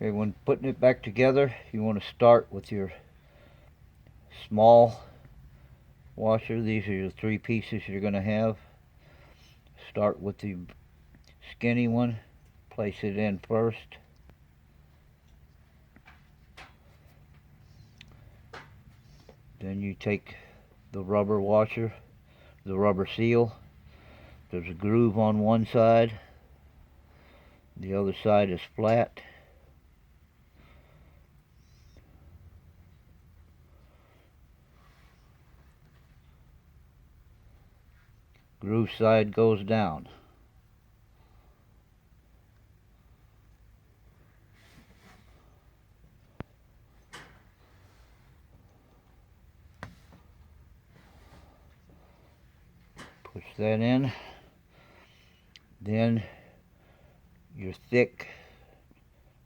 Okay, when putting it back together, you want to start with your small washer. These are your 3 pieces you're going to have. Start with the skinny one, place it in first. Then you take the rubber washer, the rubber seal. There's a groove on one side, the other side is flat. Groove side goes down. Push that in. Then your thick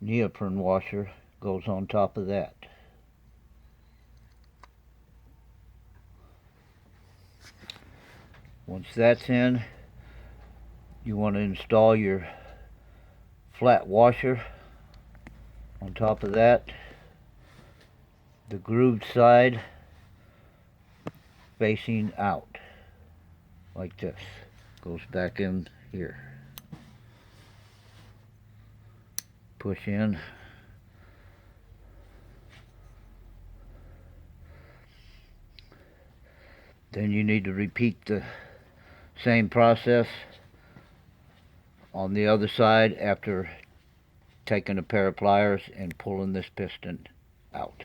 neoprene washer goes on top of that. Once that's in, you want to install your flat washer on top of that. The grooved side facing out like this. Goes back in here. Push in. Then you need to repeat the same process on the other side after taking a pair of pliers and pulling this piston out.